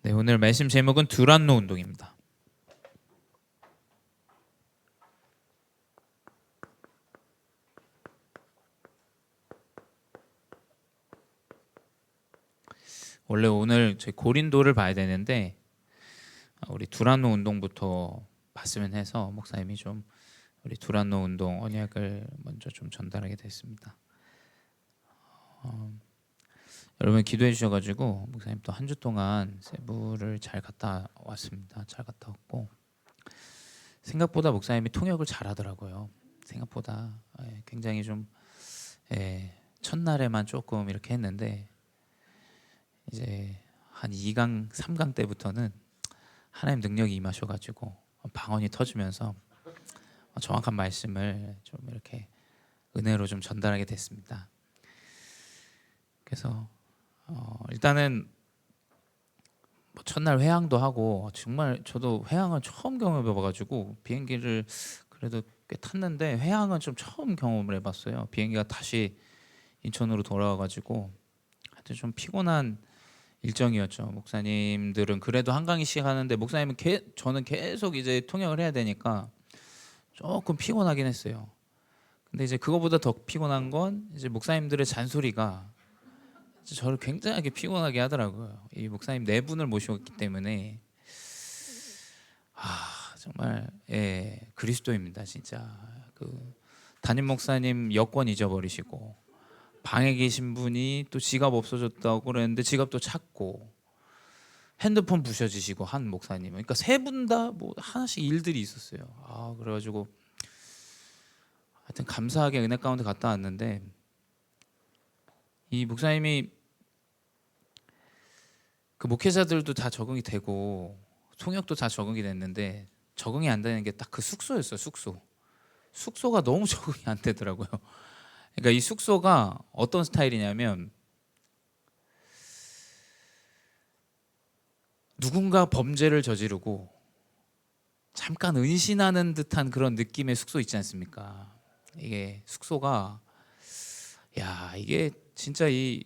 네, 오늘 말씀 제목은 두란노 운동입니다. 원래 오늘 저희 고린도를 봐야 되는데 우리 두란노 운동부터 봤으면 해서 목사님이 좀 우리 두란노 운동 언약을 먼저 좀 전달하게 됐습니다. 여러분 기도해 주셔가지고 목사님 또 한 주 동안 세부를 잘 갔다 왔습니다. 잘 갔다 왔고 생각보다 목사님이 통역을 잘하더라고요. 생각보다 굉장히 좀 첫날에만 조금 이렇게 했는데 이제 한 2강, 3강 때부터는 하나님 능력이 임하셔가지고 방언이 터지면서 정확한 말씀을 좀 이렇게 은혜로 좀 전달하게 됐습니다. 그래서 일단은 뭐 첫날 회항도 하고 정말 저도 회항을 처음 경험해봐가지고 비행기를 그래도 꽤 탔는데 회항은 좀 처음 경험을 해봤어요. 비행기가 다시 인천으로 돌아와가지고 하여튼 좀 피곤한 일정이었죠. 목사님들은 그래도 한강이씩 하는데 목사님은 저는 계속 이제 통역을 해야 되니까 조금 피곤하긴 했어요. 근데 이제 그거보다 더 피곤한 건 이제 목사님들의 잔소리가 저를 굉장하게 피곤하게 하더라고요. 이 목사님 네 분을 모셨기 때문에 정말 그리스도입니다. 진짜 그 담임 목사님 여권 잊어버리시고 방에 계신 분이 또 지갑 없어졌다고 그랬는데 지갑도 찾고 핸드폰 부셔지시고 한 목사님, 그러니까 세 분 다 뭐 하나씩 일들이 있었어요. 그래가지고 하여튼 감사하게 은혜 가운데 갔다 왔는데 이 목사님이 그 목회자들도 다 적응이 되고 통역도 다 적응이 됐는데 적응이 안 되는 게 딱 그 숙소였어요. 숙소가 너무 적응이 안 되더라고요. 그러니까 이 숙소가 어떤 스타일이냐면 누군가 범죄를 저지르고 잠깐 은신하는 듯한 그런 느낌의 숙소 있지 않습니까? 이게 숙소가 이게 진짜 이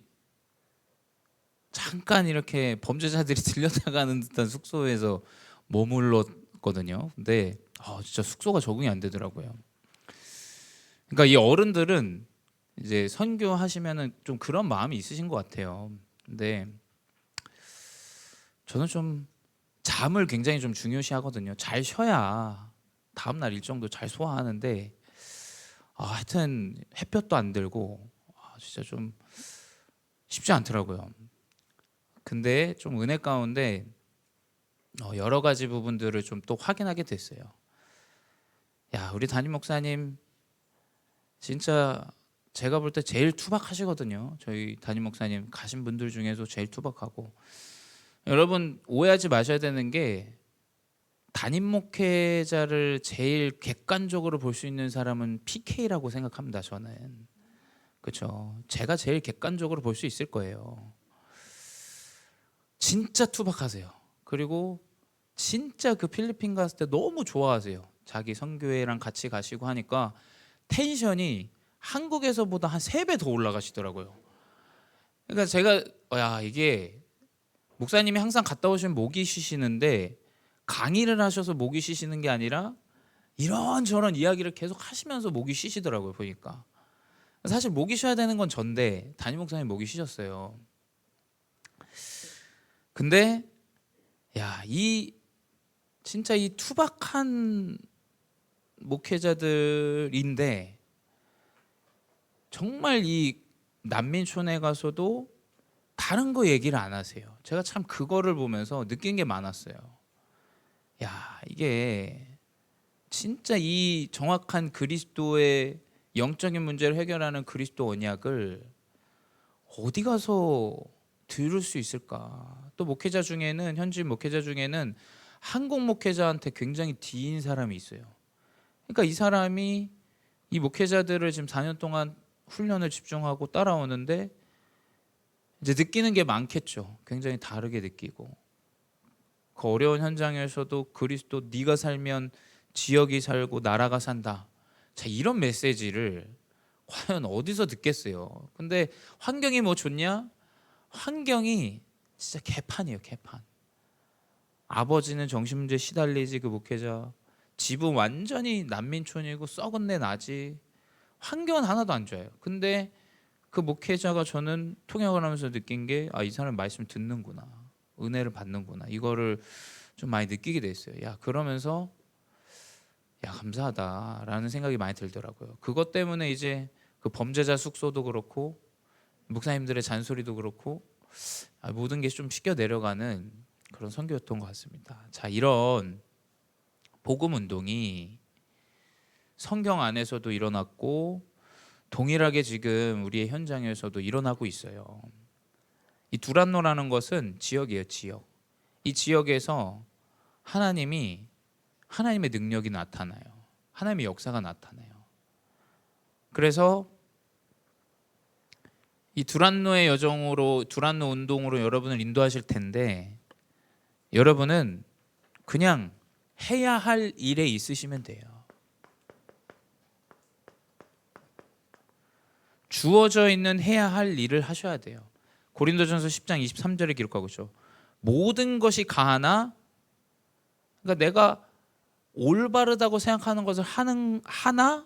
잠깐 이렇게 범죄자들이 들려나가는 듯한 숙소에서 머물렀거든요. 근데 진짜 숙소가 적응이 안 되더라고요. 그러니까 이 어른들은 이제 선교하시면은 좀 그런 마음이 있으신 것 같아요. 근데 저는 좀 잠을 굉장히 좀 중요시하거든요. 잘 쉬어야 다음날 일정도 잘 소화하는데 하여튼 햇볕도 안 들고 진짜 좀 쉽지 않더라고요. 근데 좀 은혜 가운데 여러 가지 부분들을 좀 또 확인하게 됐어요. 우리 담임 목사님 진짜 제가 볼 때 제일 투박하시거든요. 저희 담임 목사님 가신 분들 중에서 제일 투박하고, 여러분 오해하지 마셔야 되는 게 담임 목회자를 제일 객관적으로 볼 수 있는 사람은 PK라고 생각합니다. 저는 그렇죠. 제가 제일 객관적으로 볼 수 있을 거예요. 진짜 투박하세요. 그리고 진짜 그 필리핀 갔을 때 너무 좋아하세요. 자기 선교회랑 같이 가시고 하니까 텐션이 한국에서보다 한 3배 더 올라가시더라고요. 그러니까 제가 이게 목사님이 항상 갔다 오시면 목이 쉬시는데 강의를 하셔서 목이 쉬시는 게 아니라 이런저런 이야기를 계속 하시면서 목이 쉬시더라고요. 보니까 사실 목이 쉬어야 되는 건 전데 담임 목사님 목이 쉬셨어요. 근데 진짜 이 투박한 목회자들인데 정말 이 난민촌에 가서도 다른 거 얘기를 안 하세요. 제가 참 그거를 보면서 느낀 게 많았어요. 이게 진짜 이 정확한 그리스도의 영적인 문제를 해결하는 그리스도 언약을 어디 가서 들을 수 있을까? 또 목회자 중에는, 현지 목회자 중에는 한국 목회자한테 굉장히 뒤인 사람이 있어요. 그러니까 이 사람이 이 목회자들을 지금 4년 동안 훈련을 집중하고 따라오는데 이제 느끼는 게 많겠죠. 굉장히 다르게 느끼고, 그 어려운 현장에서도 그리스도 네가 살면 지역이 살고 나라가 산다. 자, 이런 메시지를 과연 어디서 듣겠어요? 근데 환경이 뭐 좋냐? 환경이 진짜 개판이에요. 개판. 아버지는 정신문제 시달리지 그 목회자. 집은 완전히 난민촌이고 썩은 내 나지. 환경은 하나도 안 좋아요. 근데 그 목회자가 저는 통역을 하면서 느낀 게 이 사람 말씀 듣는구나. 은혜를 받는구나. 이거를 좀 많이 느끼게 됐어요. 그러면서 감사하다라는 생각이 많이 들더라고요. 그것 때문에 이제 그 범죄자 숙소도 그렇고 목사님들의 잔소리도 그렇고 모든 게 좀 씻겨 내려가는 그런 선교였던 것 같습니다. 자, 이런 복음 운동이 성경 안에서도 일어났고 동일하게 지금 우리의 현장에서도 일어나고 있어요. 이 두란노라는 것은 지역이에요, 지역. 이 지역에서 하나님의 능력이 나타나요. 하나님의 역사가 나타나요. 그래서 이 두란노의 여정으로, 두란노 운동으로 여러분을 인도하실 텐데, 여러분은 그냥 해야 할 일에 있으시면 돼요. 주어져 있는 해야 할 일을 하셔야 돼요. 고린도전서 10장 23절에 기록하고 있죠. 모든 것이 가하나, 그러니까 내가 올바르다고 생각하는 것을 하나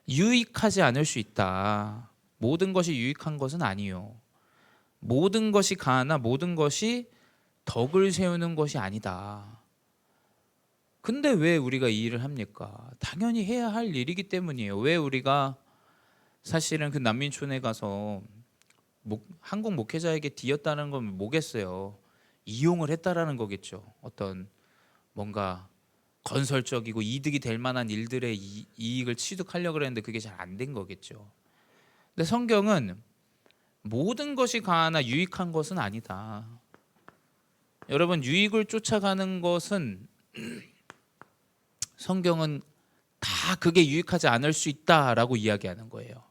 유익하지 않을 수 있다. 모든 것이 유익한 것은 아니요. 모든 것이 가하나 모든 것이 덕을 세우는 것이 아니다. 근데 왜 우리가 이 일을 합니까? 당연히 해야 할 일이기 때문이에요. 왜 우리가 사실은 그 난민촌에 가서 한국 목회자에게 뒤였다는 건 뭐겠어요? 이용을 했다라는 거겠죠. 어떤 뭔가 건설적이고 이득이 될 만한 일들의 이익을 취득하려고 했는데 그게 잘 안 된 거겠죠. 근데 성경은 모든 것이 가하나 유익한 것은 아니다. 여러분, 유익을 쫓아가는 것은 성경은 다 그게 유익하지 않을 수 있다라고 이야기하는 거예요.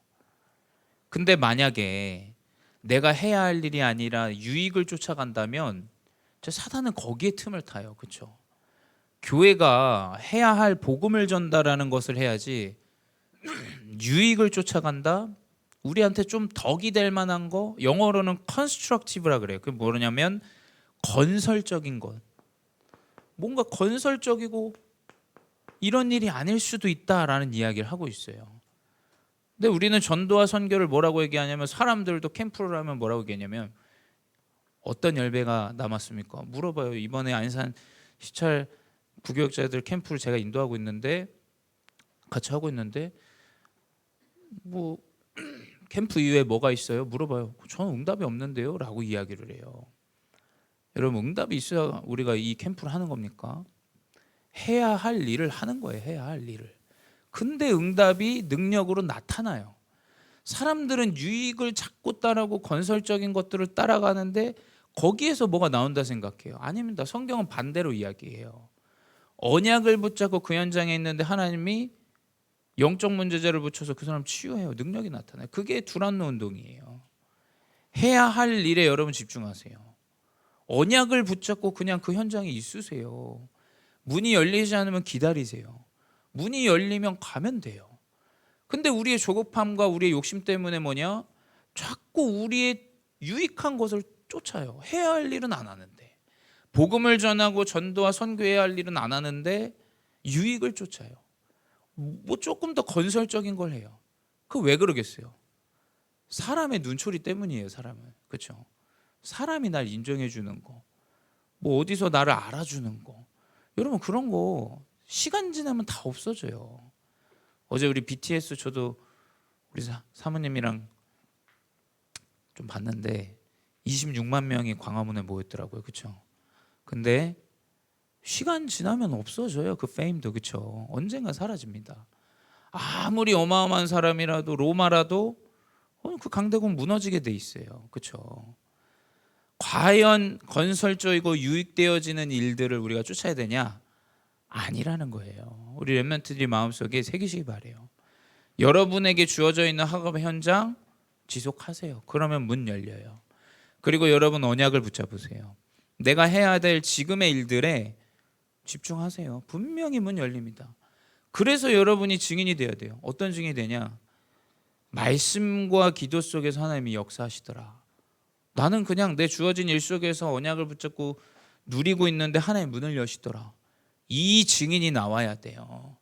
근데 만약에 내가 해야 할 일이 아니라 유익을 쫓아간다면 사단은 거기에 틈을 타요. 그렇죠? 교회가 해야 할 복음을 전달하는 것을 해야지 유익을 쫓아간다? 우리한테 좀 덕이 될 만한 거, 영어로는 constructive라 그래요. 그게 뭐냐면 건설적인 것. 뭔가 건설적이고 이런 일이 아닐 수도 있다라는 이야기를 하고 있어요. 근데 우리는 전도와 선교를 뭐라고 얘기하냐면, 사람들도 캠프를 하면 뭐라고 얘기하냐면, 어떤 열배가 남았습니까? 물어봐요. 이번에 안산 시찰 부교역자들 캠프를 제가 인도하고 있는데, 같이 하고 있는데, 뭐 캠프 이후에 뭐가 있어요? 물어봐요. 저는 응답이 없는데요? 라고 이야기를 해요. 여러분, 응답이 있어야 우리가 이 캠프를 하는 겁니까? 해야 할 일을 하는 거예요. 해야 할 일을. 근데 응답이 능력으로 나타나요. 사람들은 유익을 찾고 따라고 건설적인 것들을 따라가는데 거기에서 뭐가 나온다 생각해요. 아닙니다. 성경은 반대로 이야기해요. 언약을 붙잡고 그 현장에 있는데 하나님이 영적 문제자를 붙여서 그 사람 치유해요. 능력이 나타나요. 그게 두란노 운동이에요. 해야 할 일에 여러분 집중하세요. 언약을 붙잡고 그냥 그 현장에 있으세요. 문이 열리지 않으면 기다리세요. 문이 열리면 가면 돼요. 근데 우리의 조급함과 우리의 욕심 때문에 뭐냐? 자꾸 우리의 유익한 것을 쫓아요. 해야 할 일은 안 하는데, 복음을 전하고 전도와 선교해야 할 일은 안 하는데 유익을 쫓아요. 뭐 조금 더 건설적인 걸 해요. 그 왜 그러겠어요? 사람의 눈초리 때문이에요. 사람은. 그렇죠? 사람이 날 인정해 주는 거, 뭐 어디서 나를 알아주는 거, 여러분 그런 거 시간 지나면 다 없어져요. 어제 우리 BTS 저도 우리 사모님이랑 좀 봤는데 26만 명이 광화문에 모였더라고요. 그렇죠? 근데 시간 지나면 없어져요. 그 페임도. 그렇죠? 언젠가 사라집니다. 아무리 어마어마한 사람이라도, 로마라도 그 강대국 무너지게 돼 있어요. 그렇죠? 과연 건설적이고 유익되어지는 일들을 우리가 쫓아야 되냐? 아니라는 거예요. 우리 렘넌트들이 마음속에 새기시기 바래요. 여러분에게 주어져 있는 학업 현장 지속하세요. 그러면 문 열려요. 그리고 여러분 언약을 붙잡으세요. 내가 해야 될 지금의 일들에 집중하세요. 분명히 문 열립니다. 그래서 여러분이 증인이 되어야 돼요. 어떤 증인이 되냐? 말씀과 기도 속에서 하나님이 역사하시더라. 나는 그냥 내 주어진 일 속에서 언약을 붙잡고 누리고 있는데 하나님 문을 여시더라. 이 증인이 나와야 돼요.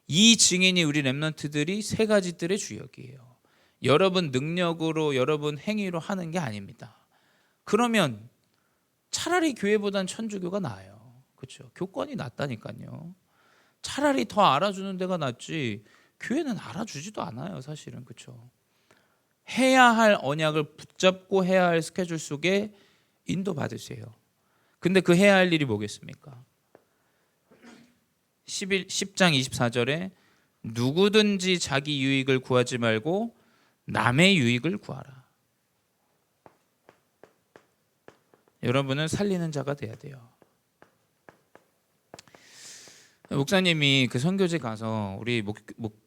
이 증인이 우리 렘넌트들이 세 가지 뜰의 주역이에요. 여러분 능력으로 여러분 행위로 하는 게 아닙니다. 그러면 차라리 교회보단 천주교가 나아요. 그렇죠? 교권이 낫다니까요. 차라리 더 알아주는 데가 낫지 교회는 알아주지도 않아요, 사실은. 그렇죠? 해야 할 언약을 붙잡고 해야 할 스케줄 속에 인도받으세요. 근데 그 해야 할 일이 뭐겠습니까? 10장 24절에 누구든지 자기 유익을 구하지 말고 남의 유익을 구하라. 여러분은 살리는 자가 돼야 돼요. 목사님이 그 선교제 가서 우리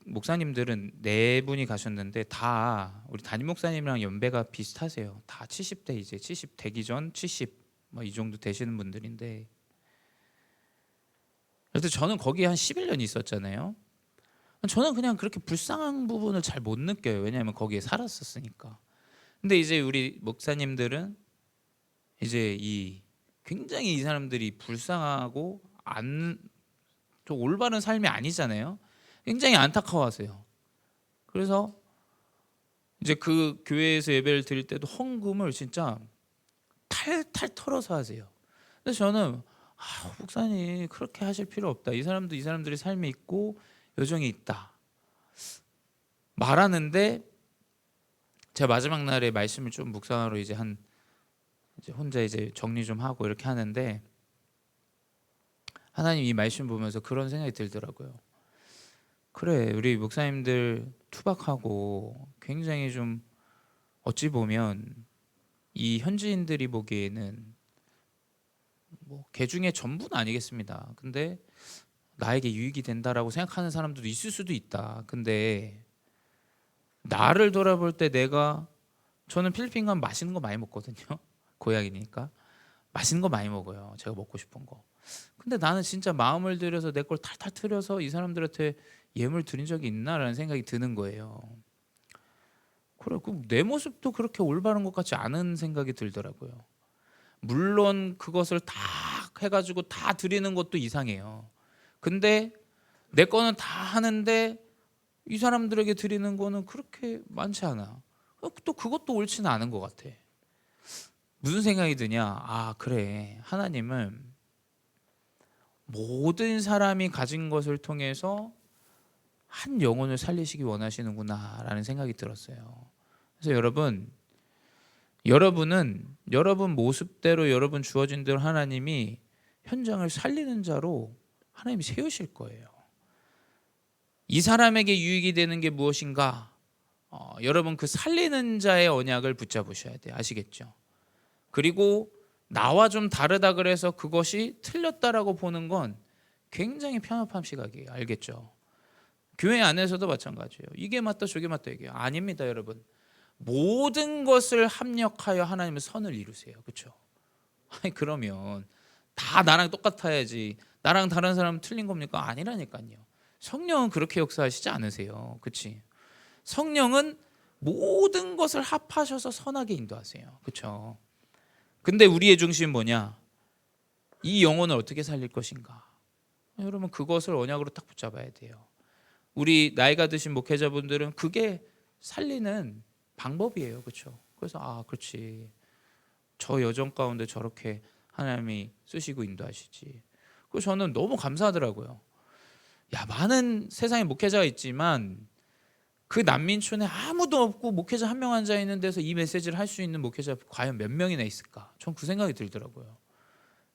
목사님들은 네 분이 가셨는데 다 우리 담임 목사님이랑 연배가 비슷하세요. 다 70대 이제 70 되기 전 70 뭐 이 정도 되시는 분들인데, 그래서 저는 거기에 한 11년 있었잖아요. 저는 그냥 그렇게 불쌍한 부분을 잘 못 느껴요. 왜냐하면 거기에 살았었으니까. 근데 이제 우리 목사님들은 이제 굉장히 이 사람들이 불쌍하고 좀 올바른 삶이 아니잖아요. 굉장히 안타까워하세요. 그래서 이제 그 교회에서 예배를 드릴 때도 헌금을 진짜 탈탈 털어서 하세요. 근데 저는 목사님 그렇게 하실 필요 없다. 이 사람들이 삶이 있고 여정이 있다 말하는데, 제가 마지막 날에 말씀을 좀 묵상하러 이제 혼자 이제 정리 좀 하고 이렇게 하는데, 하나님 이 말씀 보면서 그런 생각이 들더라고요. 그래, 우리 목사님들 투박하고 굉장히 좀 어찌 보면 이 현지인들이 보기에는 뭐 개중에 전부는 아니겠습니다. 근데 나에게 유익이 된다라고 생각하는 사람들도 있을 수도 있다. 근데 나를 돌아볼 때 저는 필리핀 가면 맛있는 거 많이 먹거든요. 고향이니까 맛있는 거 많이 먹어요. 제가 먹고 싶은 거. 근데 나는 진짜 마음을 들여서 내 걸 탈탈 틀어서 이 사람들한테 예물 드린 적이 있나라는 생각이 드는 거예요. 그래, 내 모습도 그렇게 올바른 것 같지 않은 생각이 들더라고요. 물론 그것을 다 해가지고 다 드리는 것도 이상해요. 근데 내 거는 다 하는데 이 사람들에게 드리는 거는 그렇게 많지 않아. 또 그것도 옳지는 않은 것 같아. 무슨 생각이 드냐? 그래, 하나님은 모든 사람이 가진 것을 통해서 한 영혼을 살리시기 원하시는구나 라는 생각이 들었어요. 그래서 여러분은 여러분 모습대로 여러분 주어진 대로 하나님이 현장을 살리는 자로 하나님이 세우실 거예요. 이 사람에게 유익이 되는 게 무엇인가? 여러분 그 살리는 자의 언약을 붙잡으셔야 돼요. 아시겠죠? 그리고 나와 좀 다르다 그래서 그것이 틀렸다라고 보는 건 굉장히 편협한 시각이에요. 알겠죠? 교회 안에서도 마찬가지예요. 이게 맞다 저게 맞다 얘기해요. 아닙니다, 여러분. 모든 것을 합력하여 하나님의 선을 이루세요. 그렇죠? 아니 그러면 다 나랑 똑같아야지 나랑 다른 사람은 틀린 겁니까? 아니라니까요. 성령은 그렇게 역사하시지 않으세요. 그렇지? 성령은 모든 것을 합하셔서 선하게 인도하세요. 그렇죠? 근데 우리의 중심은 뭐냐? 이 영혼을 어떻게 살릴 것인가? 여러분 그것을 언약으로 딱 붙잡아야 돼요. 우리 나이가 드신 목회자분들은 그게 살리는 방법이에요. 그렇죠? 그래서 그렇지. 저 여정 가운데 저렇게 하나님이 쓰시고 인도하시지. 그래서 저는 너무 감사하더라고요. 많은 세상에 목회자가 있지만 그 난민촌에 아무도 없고 목회자 한 명 앉아 있는 데서 이 메시지를 할 수 있는 목회자 과연 몇 명이나 있을까? 전 그 생각이 들더라고요.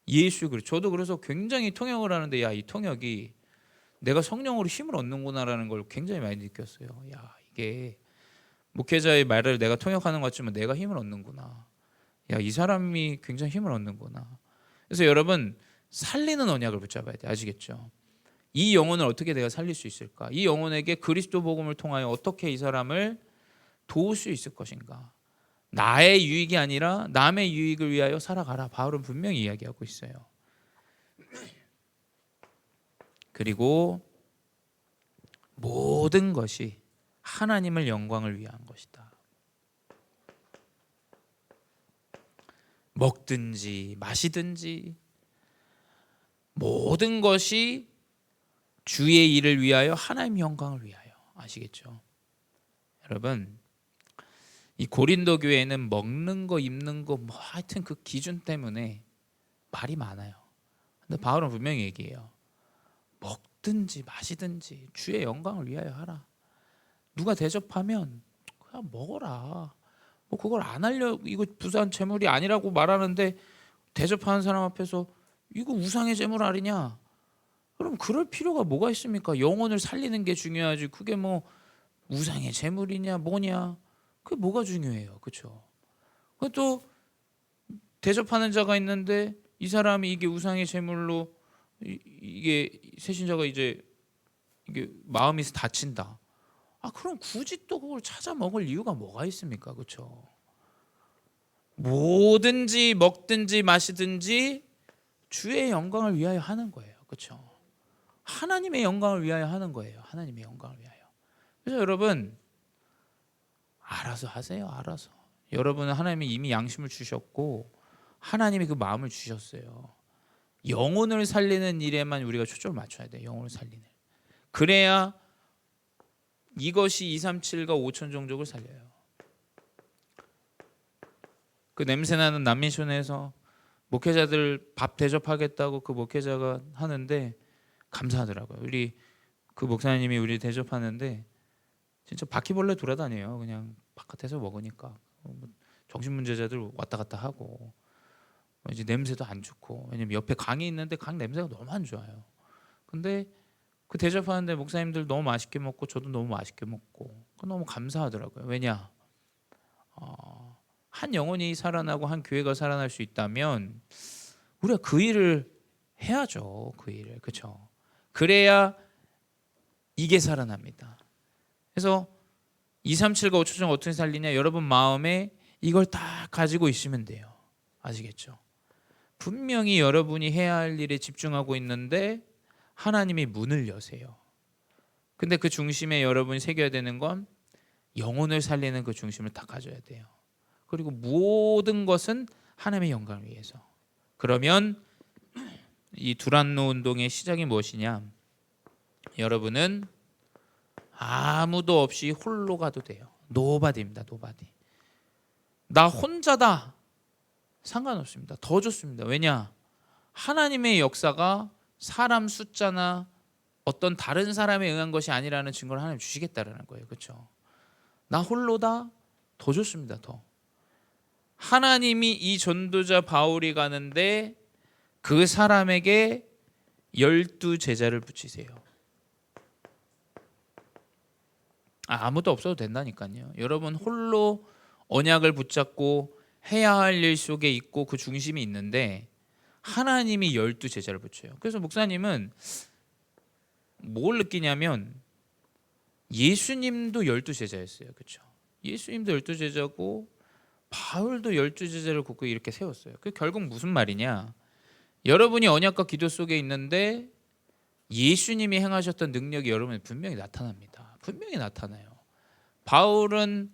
예수 그리스도. 저도 그래서 굉장히 통역을 하는데 이 통역이 내가 성령으로 힘을 얻는구나라는 걸 굉장히 많이 느꼈어요. 이게 목회자의 말을 내가 통역하는 것 같지만 내가 힘을 얻는구나. 이 사람이 굉장히 힘을 얻는구나. 그래서 여러분 살리는 언약을 붙잡아야 돼. 아시겠죠? 이 영혼을 어떻게 내가 살릴 수 있을까? 이 영혼에게 그리스도 복음을 통하여 어떻게 이 사람을 도울 수 있을 것인가? 나의 유익이 아니라 남의 유익을 위하여 살아가라. 바울은 분명히 이야기하고 있어요. 그리고 모든 것이 하나님을 영광을 위한 것이다. 먹든지 마시든지 모든 것이 주의 일을 위하여 하나님의 영광을 위하여. 아시겠죠? 여러분, 이 고린도 교회는 먹는 거 입는 거 뭐 하여튼 그 기준 때문에 말이 많아요. 근데 바울은 분명히 얘기해요. 먹든지 마시든지 주의 영광을 위하여 하라. 누가 대접하면 그냥 먹어라. 뭐 그걸 안 하려, 이거 부산 제물이 아니라고 말하는데 대접하는 사람 앞에서 이거 우상의 제물 아니냐? 그럼 그럴 필요가 뭐가 있습니까? 영혼을 살리는 게 중요하지. 그게 뭐 우상의 제물이냐 뭐냐? 그게 뭐가 중요해요, 그렇죠? 또 대접하는 자가 있는데 이 사람이 이게 우상의 제물로 이게 새신자가 이제 이게 마음이 다친다. 그럼 굳이 또 그걸 찾아 먹을 이유가 뭐가 있습니까, 그렇죠? 뭐든지 먹든지 마시든지 주의 영광을 위하여 하는 거예요, 그렇죠? 하나님의 영광을 위하여 하는 거예요. 하나님의 영광을 위하여. 그래서 여러분 알아서 하세요. 알아서. 여러분은 하나님이 이미 양심을 주셨고 하나님이 그 마음을 주셨어요. 영혼을 살리는 일에만 우리가 초점을 맞춰야 돼요. 영혼을 살리는. 그래야 이것이 237과 5천 종족을 살려요. 그 냄새나는 난민촌에서 목회자들 밥 대접하겠다고 그 목회자가 하는데 감사하더라고요. 우리 그 목사님이 우리 대접하는데 진짜 바퀴벌레 돌아다녀요. 그냥 바깥에서 먹으니까 정신문제자들 왔다 갔다 하고 이제 냄새도 안 좋고, 왜냐면 옆에 강이 있는데 강 냄새가 너무 안 좋아요. 근데 그 대접하는데 목사님들 너무 맛있게 먹고 저도 너무 맛있게 먹고 너무 감사하더라고요. 왜냐? 한 영혼이 살아나고 한 교회가 살아날 수 있다면 우리가 그 일을 해야죠. 그 일을. 그렇죠? 그래야 이게 살아납니다. 그래서 237과 5초정 어떻게 살리냐? 여러분 마음에 이걸 딱 가지고 있으면 돼요. 아시겠죠? 분명히 여러분이 해야 할 일에 집중하고 있는데 하나님이 문을 여세요. 근데 그 중심에 여러분이 새겨야 되는 건 영혼을 살리는 그 중심을 딱 가져야 돼요. 그리고 모든 것은 하나님의 영광을 위해서. 그러면 이 두란노 운동의 시작이 무엇이냐? 여러분은 아무도 없이 홀로 가도 돼요. 노바디입니다. 노바디. 나 혼자다. 상관없습니다. 더 좋습니다. 왜냐? 하나님의 역사가 사람 숫자나 어떤 다른 사람에 의한 것이 아니라는 증거를 하나님 주시겠다라는 거예요. 그렇죠? 나 홀로다. 더 좋습니다. 더. 하나님이 이 전도자 바울이 가는데 그 사람에게 12 제자를 붙이세요. 아무도 없어도 된다니까요. 여러분 홀로 언약을 붙잡고 해야 할 일 속에 있고 그 중심이 있는데 하나님이 12 제자를 붙여요. 그래서 목사님은 뭘 느끼냐면 예수님도 12 제자였어요. 그렇죠? 예수님도 12 제자고 바울도 12 제자를 굳고 이렇게 세웠어요. 그 결국 무슨 말이냐? 여러분이 언약과 기도 속에 있는데 예수님이 행하셨던 능력이 여러분에 분명히 나타납니다. 분명히 나타나요. 바울은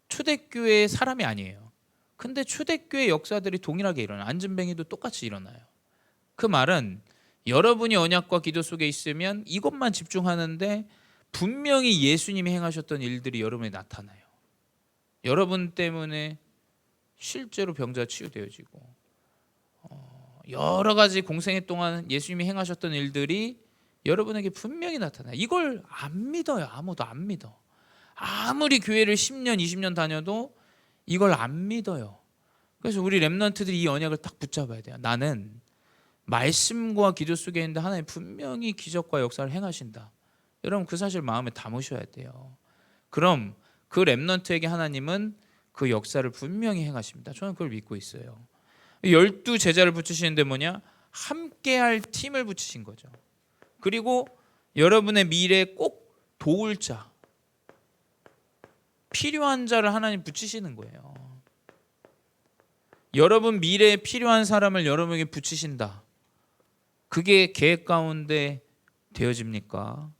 초대교회의 사람이 아니에요. 근데 초대교회 역사들이 동일하게 일어나요. 안진뱅이도 똑같이 일어나요. 그 말은 여러분이 언약과 기도 속에 있으면 이것만 집중하는데 분명히 예수님이 행하셨던 일들이 여러분에 나타나요. 여러분 때문에 실제로 병자가 치유되어지고 여러 가지 공생애 동안 예수님이 행하셨던 일들이 여러분에게 분명히 나타나요. 이걸 안 믿어요. 아무도 안 믿어. 아무리 교회를 10년, 20년 다녀도 이걸 안 믿어요. 그래서 우리 렘넌트들이 이 언약을 딱 붙잡아야 돼요. 나는 말씀과 기도 속에 있는데 하나님 분명히 기적과 역사를 행하신다. 여러분 그 사실 마음에 담으셔야 돼요. 그럼 그 렘넌트에게 하나님은 그 역사를 분명히 행하십니다. 저는 그걸 믿고 있어요. 12 제자를 붙이시는데 뭐냐? 함께할 팀을 붙이신 거죠. 그리고 여러분의 미래에 꼭 도울 자, 필요한 자를 하나님 붙이시는 거예요. 여러분 미래에 필요한 사람을 여러분에게 붙이신다. 그게 계획 가운데 되어집니까?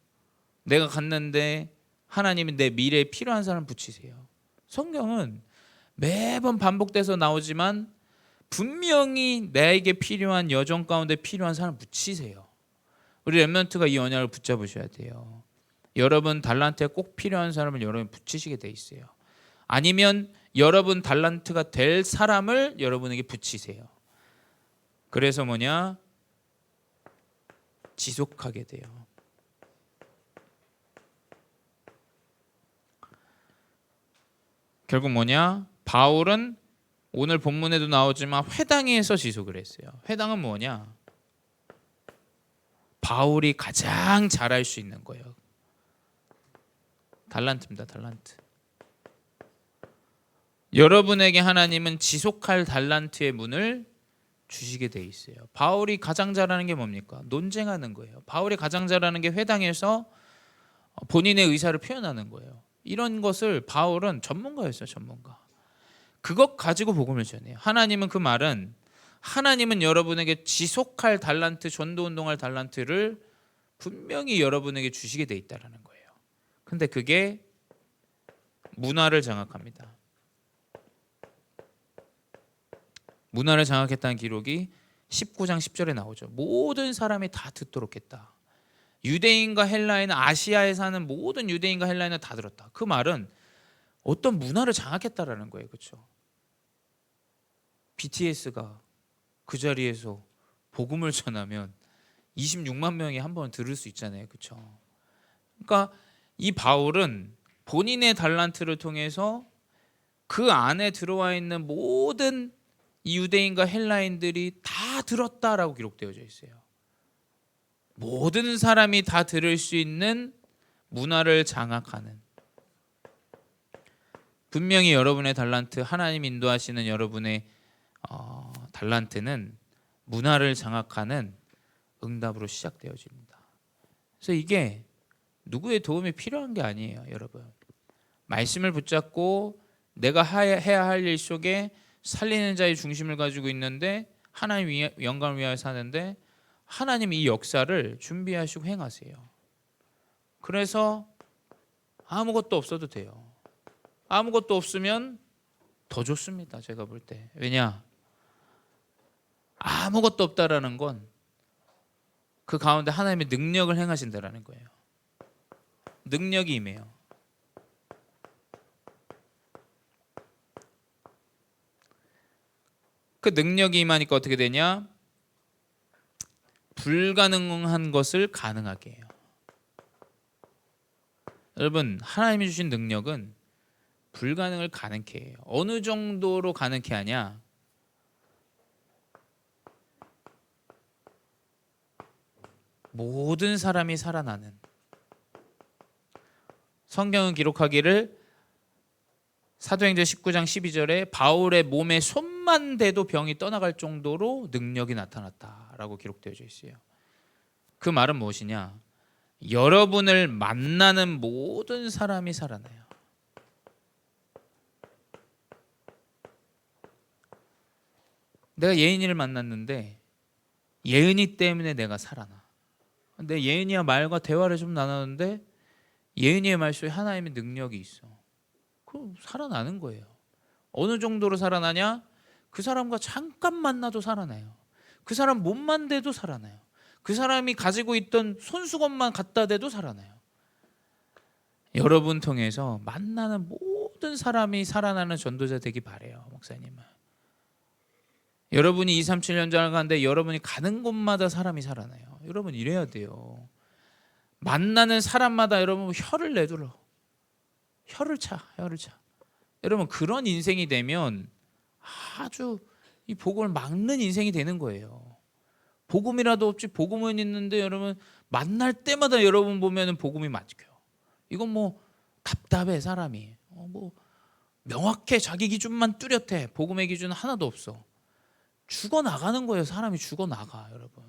내가 갔는데 하나님이 내 미래에 필요한 사람 붙이세요. 성경은 매번 반복돼서 나오지만 분명히 나에게 필요한 여정 가운데 필요한 사람 붙이세요. 우리 렘넌트가 이 언약을 붙잡으셔야 돼요. 여러분 달란트에 꼭 필요한 사람을 여러분이 붙이시게 돼 있어요. 아니면 여러분 달란트가 될 사람을 여러분에게 붙이세요. 그래서 뭐냐? 지속하게 돼요. 결국 뭐냐? 바울은 오늘 본문에도 나오지만 회당에서 지속을 했어요. 회당은 뭐냐? 바울이 가장 잘할 수 있는 거예요. 달란트입니다. 달란트. 여러분에게 하나님은 지속할 달란트의 문을 주시게 돼 있어요. 바울이 가장 잘하는 게 뭡니까? 논쟁하는 거예요. 바울이 가장 잘하는 게 회당에서 본인의 의사를 표현하는 거예요. 이런 것을 바울은 전문가였어요. 전문가. 그것 가지고 복음을 전해요. 하나님은 그 말은 하나님은 여러분에게 지속할 달란트, 전도운동할 달란트를 분명히 여러분에게 주시게 돼 있다는 거예요. 근데 그게 문화를 장악합니다. 문화를 장악했다는 기록이 19장 10절에 나오죠. 모든 사람이 다 듣도록 했다. 유대인과 헬라인은, 아시아에 사는 모든 유대인과 헬라인은 다 들었다. 그 말은 어떤 문화를 장악했다라는 거예요. 그렇죠? BTS가 그 자리에서 복음을 전하면 26만 명이 한 번 들을 수 있잖아요. 그렇죠? 그러니까 이 바울은 본인의 달란트를 통해서 그 안에 들어와 있는 모든 이 유대인과 헬라인들이 다 들었다라고 기록되어져 있어요. 모든 사람이 다 들을 수 있는 문화를 장악하는, 분명히 여러분의 달란트, 하나님 인도하시는 여러분의 달란트는 문화를 장악하는 응답으로 시작되어집니다. 그래서 이게 누구의 도움이 필요한 게 아니에요. 여러분, 말씀을 붙잡고 내가 해야 할 일 속에 살리는 자의 중심을 가지고 있는데 하나님 영광을 위하여 사는데 하나님 이 역사를 준비하시고 행하세요. 그래서 아무것도 없어도 돼요. 아무것도 없으면 더 좋습니다. 제가 볼 때. 왜냐? 아무것도 없다라는 건 그 가운데 하나님의 능력을 행하신다라는 거예요. 능력이 임해요. 그 능력이 임하니까 어떻게 되냐? 불가능한 것을 가능하게 해요. 여러분, 하나님이 주신 능력은 불가능을 가능케 해요. 어느 정도로 가능케 하냐? 모든 사람이 살아나는. 성경은 기록하기를 사도행전 19장 12절에 바울의 몸에 손만 대도 병이 떠나갈 정도로 능력이 나타났다라고 기록되어져 있어요. 그 말은 무엇이냐? 여러분을 만나는 모든 사람이 살아나요. 내가 예은이를 만났는데 예은이 때문에 내가 살아나. 근데 예은이와 말과 대화를 좀 나눴는데 예은이의 말 속에 하나님의 능력이 있어. 그럼 살아나는 거예요. 어느 정도로 살아나냐? 그 사람과 잠깐 만나도 살아나요. 그 사람 몸만 대도 살아나요. 그 사람이 가지고 있던 손수건만 갖다 대도 살아나요. 여러분 통해서 만나는 모든 사람이 살아나는 전도자 되기 바래요. 목사님은. 여러분이 237년 전을 가는데 여러분이 가는 곳마다 사람이 살아나요. 여러분 이래야 돼요. 만나는 사람마다 여러분 혀를 내둘러. 혀를 차. 여러분 그런 인생이 되면 아주 이 복음을 막는 인생이 되는 거예요. 복음이라도 없지 복음은 있는데 여러분 만날 때마다 여러분 보면은 복음이 막혀요. 이건 뭐 답답해 사람이. 뭐 명확해 자기 기준만 뚜렷해. 복음의 기준은 하나도 없어. 죽어 나가는 거예요. 사람이 죽어 나가 여러분.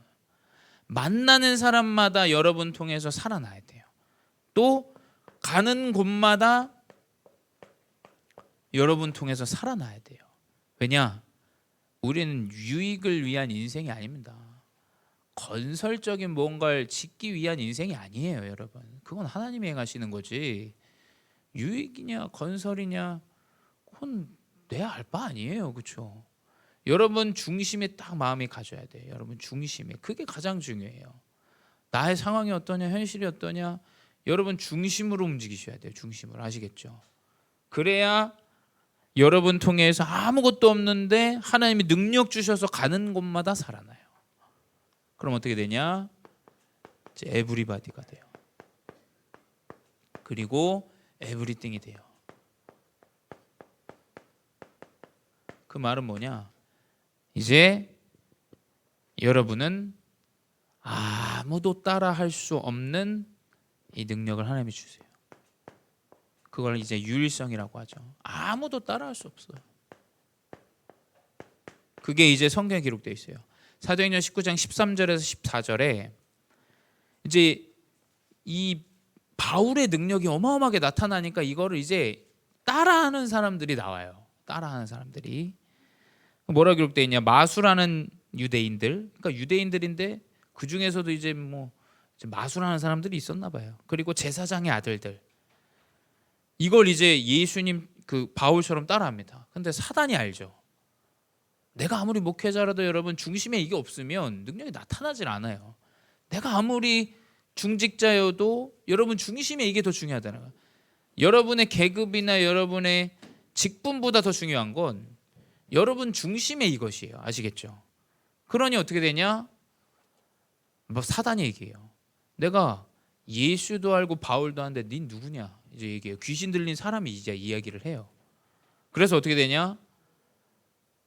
만나는 사람마다 여러분 통해서 살아나야 돼요. 또 가는 곳마다 여러분 통해서 살아나야 돼요. 왜냐? 우리는 유익을 위한 인생이 아닙니다. 건설적인 뭔가를 짓기 위한 인생이 아니에요, 여러분. 그건 하나님이 행하시는 거지. 유익이냐 건설이냐 그건 내 알 바 아니에요. 그렇죠? 여러분 중심에 딱 마음이 가져야 돼요. 여러분 중심에. 그게 가장 중요해요. 나의 상황이 어떠냐, 현실이 어떠냐, 여러분 중심으로 움직이셔야 돼요. 중심으로. 아시겠죠? 그래야 여러분 통해서 아무것도 없는데 하나님이 능력 주셔서 가는 곳마다 살아나요. 그럼 어떻게 되냐? 이제 에브리바디가 돼요. 그리고 에브리띵이 돼요. 그 말은 뭐냐? 이제 여러분은 아무도 따라 할 수 없는 이 능력을 하나님이 주세요. 그걸 이제 유일성이라고 하죠. 아무도 따라 할 수 없어요. 그게 이제 성경에 기록되어 있어요. 사도행전 19장 13절에서 14절에 이제 이 바울의 능력이 어마어마하게 나타나니까 이거를 이제 따라하는 사람들이 나와요. 따라하는 사람들이. 뭐라 기록되어 있냐? 마수라는 유대인들, 그러니까 유대인들인데 그 중에서도 이제 뭐 마수라는 사람들이 있었나 봐요. 그리고 제사장의 아들들, 이걸 이제 예수님 그 바울처럼 따라합니다. 근데 사단이 알죠. 내가 아무리 목회자라도 여러분 중심에 이게 없으면 능력이 나타나질 않아요. 내가 아무리 중직자여도 여러분 중심에 이게 더 중요하다는 거예요. 여러분의 계급이나 여러분의 직분보다 더 중요한 건 여러분 중심에 이것이에요. 아시겠죠? 그러니 어떻게 되냐? 뭐 사단이 얘기해요. 내가 예수도 알고 바울도 하는데 네 누구냐? 이제 얘기해요. 귀신 들린 사람이 이제 이야기를 해요. 그래서 어떻게 되냐?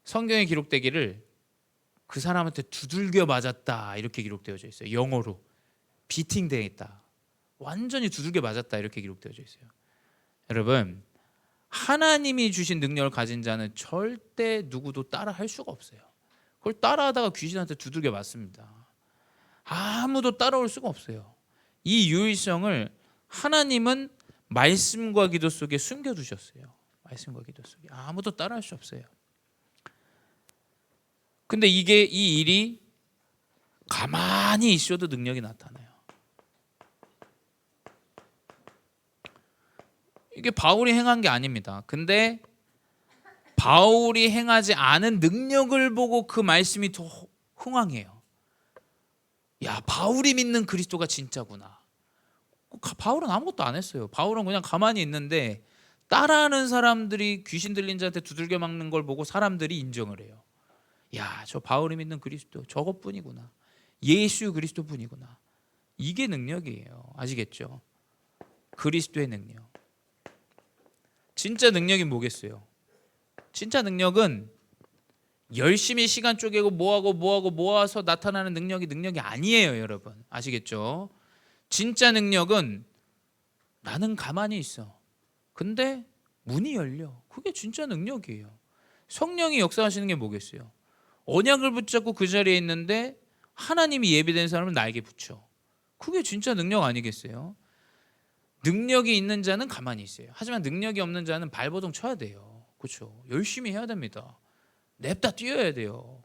성경에 기록되기를 그 사람한테 두들겨 맞았다 이렇게 기록되어져 있어요. 영어로 비팅되어 있다. 완전히 두들겨 맞았다 이렇게 기록되어져 있어요. 여러분, 하나님이 주신 능력을 가진 자는 절대 누구도 따라 할 수가 없어요. 그걸 따라하다가 귀신한테 두들겨 맞습니다. 아무도 따라올 수가 없어요. 이 유일성을 하나님은 말씀과 기도 속에 숨겨두셨어요. 말씀과 기도 속에 아무도 따라할 수 없어요. 근데 이 일이 가만히 있어도 능력이 나타나요. 이게 바울이 행한 게 아닙니다. 근데 바울이 행하지 않은 능력을 보고 그 말씀이 더 흥황해요. 야, 바울이 믿는 그리스도가 진짜구나. 바울은 아무것도 안 했어요. 바울은 그냥 가만히 있는데 따라하는 사람들이 귀신 들린 자한테 두들겨 맞는 걸 보고 사람들이 인정을 해요. 야, 저 바울이 믿는 그리스도 저것뿐이구나. 예수 그리스도뿐이구나. 이게 능력이에요. 아시겠죠? 그리스도의 능력. 진짜 능력이 뭐겠어요? 진짜 능력은 열심히 시간 쪼개고 뭐하고 모아서 나타나는 능력이 아니에요, 여러분. 아시겠죠? 진짜 능력은 나는 가만히 있어. 근데 문이 열려. 그게 진짜 능력이에요. 성령이 역사하시는 게 뭐겠어요? 언약을 붙잡고 그 자리에 있는데 하나님이 예비된 사람을 나에게 붙여. 그게 진짜 능력 아니겠어요? 능력이 있는 자는 가만히 있어요. 하지만 능력이 없는 자는 발버둥 쳐야 돼요. 그렇죠? 열심히 해야 됩니다. 냅다 뛰어야 돼요.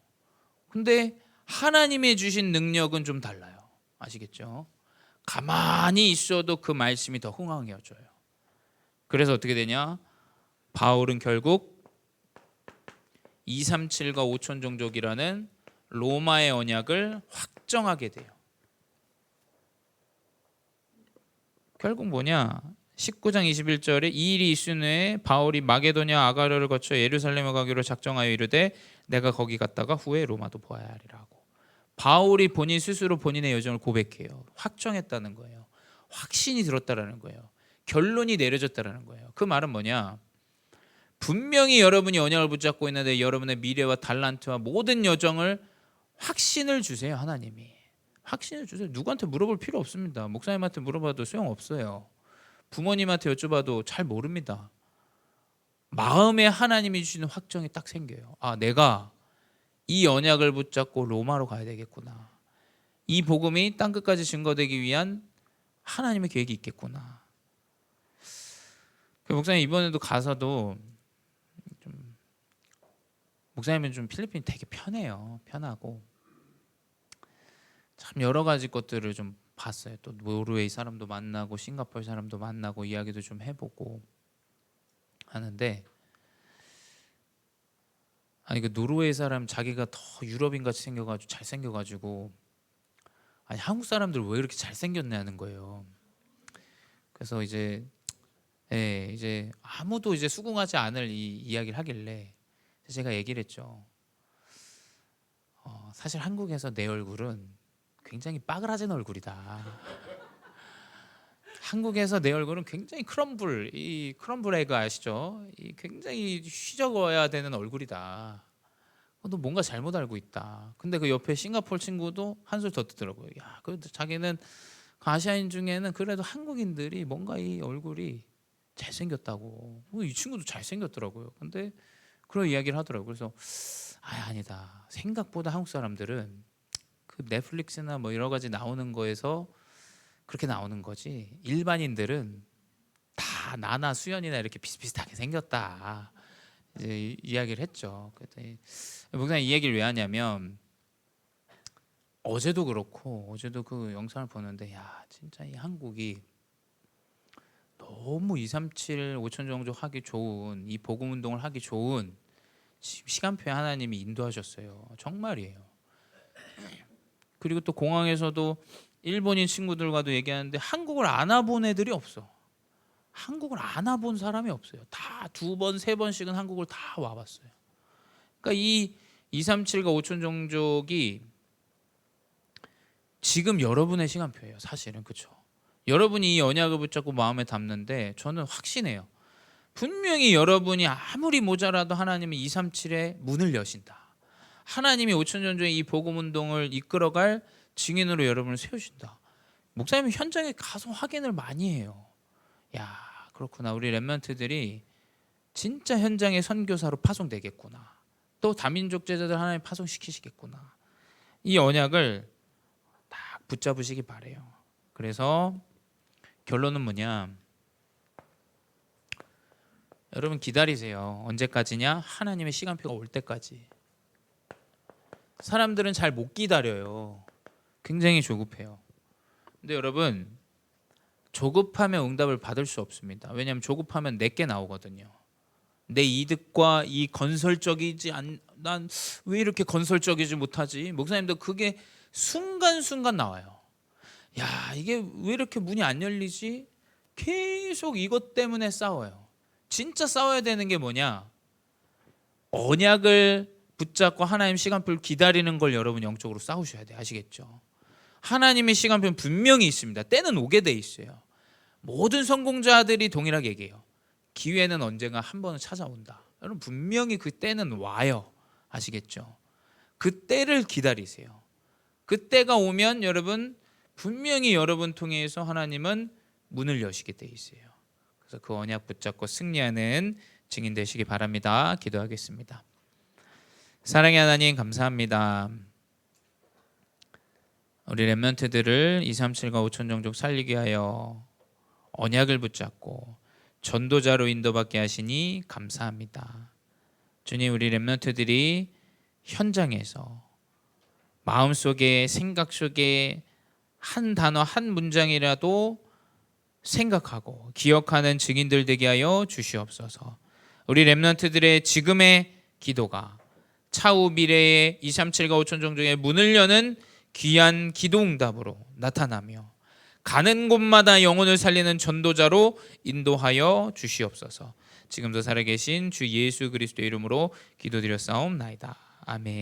근데 하나님이 주신 능력은 좀 달라요. 아시겠죠? 가만히 있어도 그 말씀이 더 흥황해져요. 그래서 어떻게 되냐? 바울은 결국 237과 5천 종족이라는 로마의 언약을 확정하게 돼요. 결국 뭐냐? 19장 21절에 이 일이 있은 후에 바울이 마게도냐 아가르를 거쳐 예루살렘에 가기로 작정하여 이르되 내가 거기 갔다가 후에 로마도 보아야 하리라고. 바울이 본인 스스로 본인의 여정을 고백해요. 확정했다는 거예요. 확신이 들었다라는 거예요. 결론이 내려졌다라는 거예요. 그 말은 뭐냐? 분명히 여러분이 언약을 붙잡고 있는데 여러분의 미래와 달란트와 모든 여정을 확신을 주세요. 하나님이 확신을 주세요. 누구한테 물어볼 필요 없습니다. 목사님한테 물어봐도 소용없어요. 부모님한테 여쭤봐도 잘 모릅니다. 마음에 하나님이 주시는 확정이 딱 생겨요. 아, 내가 이 언약을 붙잡고 로마로 가야 되겠구나. 이 복음이 땅끝까지 증거되기 위한 하나님의 계획이 있겠구나. 목사님 이번에도 가서도 좀 목사님은 좀 필리핀이 되게 편해요. 편하고 참 여러 가지 것들을 좀 봤어요. 또 노르웨이 사람도 만나고 싱가포르 사람도 만나고 이야기도 좀 해보고 하는데 아니 그 노르웨이 사람 자기가 더 유럽인 같이 생겨가지고 잘생겨가지고 아니 한국 사람들 왜 이렇게 잘생겼냐는 거예요. 그래서 이제 이제 아무도 이제 수긍하지 않을 이 이야기를 하길래 제가 얘기를 했죠. 사실 한국에서 내 얼굴은 굉장히 빠그라진 얼굴이다. 한국에서 내 얼굴은 굉장히 이 크럼블 에그 아시죠? 이 굉장히 휘저어야 되는 얼굴이다. 너 뭔가 잘못 알고 있다. 근데 그 옆에 싱가포르 친구도 한술 더 뜨더라고요. 야, 그래도 자기는 아시아인 중에는 그래도 한국인들이 뭔가 이 얼굴이 잘생겼다고. 이 친구도 잘생겼더라고요. 근데 그런 이야기를 하더라고요. 그래서 아니다. 생각보다 한국 사람들은 그 넷플릭스나 뭐 여러 가지 나오는 거에서 그렇게 나오는 거지. 일반인들은 다 나나 수연이나 이렇게 비슷비슷하게 생겼다. 이제 이야기를 했죠. 그랬더니 목사님 이 얘기를 왜 하냐면 어제도 그 영상을 보는데 야 진짜 이 한국이 너무 237 5천 종족 하기 좋은 이 복음 운동을 하기 좋은 시간표에 하나님이 인도하셨어요. 정말이에요. 그리고 또 공항에서도 일본인 친구들과도 얘기하는데 한국을 안 와본 애들이 없어. 한국을 안 와본 사람이 없어요. 다 2번, 3번씩은 한국을 다 와봤어요. 그러니까 이 237과 5천 종족이 지금 여러분의 시간표예요. 사실은 그렇죠. 여러분이 이 언약을 붙잡고 마음에 담는데 저는 확신해요. 분명히 여러분이 아무리 모자라도 하나님이 237의 문을 여신다. 하나님이 5천 종족의 이 복음 운동을 이끌어갈 증인으로 여러분을 세우신다. 목사님은 현장에 가서 확인을 많이 해요. 야 그렇구나. 우리 렘넌트들이 진짜 현장의 선교사로 파송되겠구나. 또 다민족 제자들 하나님 파송시키시겠구나. 이 언약을 딱 붙잡으시기 바래요. 그래서 결론은 뭐냐? 여러분 기다리세요. 언제까지냐? 하나님의 시간표가 올 때까지. 사람들은 잘 못 기다려요. 굉장히 조급해요. 근데 여러분 조급하면 응답을 받을 수 없습니다. 왜냐하면 조급하면 내게 나오거든요. 내 이득과 이 건설적이지 난 왜 이렇게 건설적이지 못하지? 목사님도 그게 순간순간 나와요. 야 이게 왜 이렇게 문이 안 열리지? 계속 이것 때문에 싸워요. 진짜 싸워야 되는 게 뭐냐? 언약을 붙잡고 하나님 시간표를 기다리는 걸 여러분 영적으로 싸우셔야 돼. 아시겠죠? 하나님의 시간표는 분명히 있습니다. 때는 오게 돼 있어요. 모든 성공자들이 동일하게 얘기해요. 기회는 언젠가 한 번은 찾아온다. 여러분 분명히 그 때는 와요. 아시겠죠? 그 때를 기다리세요. 그 때가 오면 여러분 분명히 여러분 통해서 하나님은 문을 여시게 돼 있어요. 그래서 그 언약 붙잡고 승리하는 증인 되시기 바랍니다. 기도하겠습니다. 사랑의 하나님 감사합니다. 우리 렘넌트들을 237과 5천 종족 살리게 하여 언약을 붙잡고 전도자로 인도받게 하시니 감사합니다. 주님 우리 렘넌트들이 현장에서 마음속에 생각 속에 한 단어 한 문장이라도 생각하고 기억하는 증인들 되게 하여 주시옵소서. 우리 렘넌트들의 지금의 기도가 차후 미래의 237과 5천 종족의 문을 여는 귀한 기도 응답으로 나타나며 가는 곳마다 영혼을 살리는 전도자로 인도하여 주시옵소서. 지금도 살아계신 주 예수 그리스도의 이름으로 기도드렸사옵나이다. 아멘.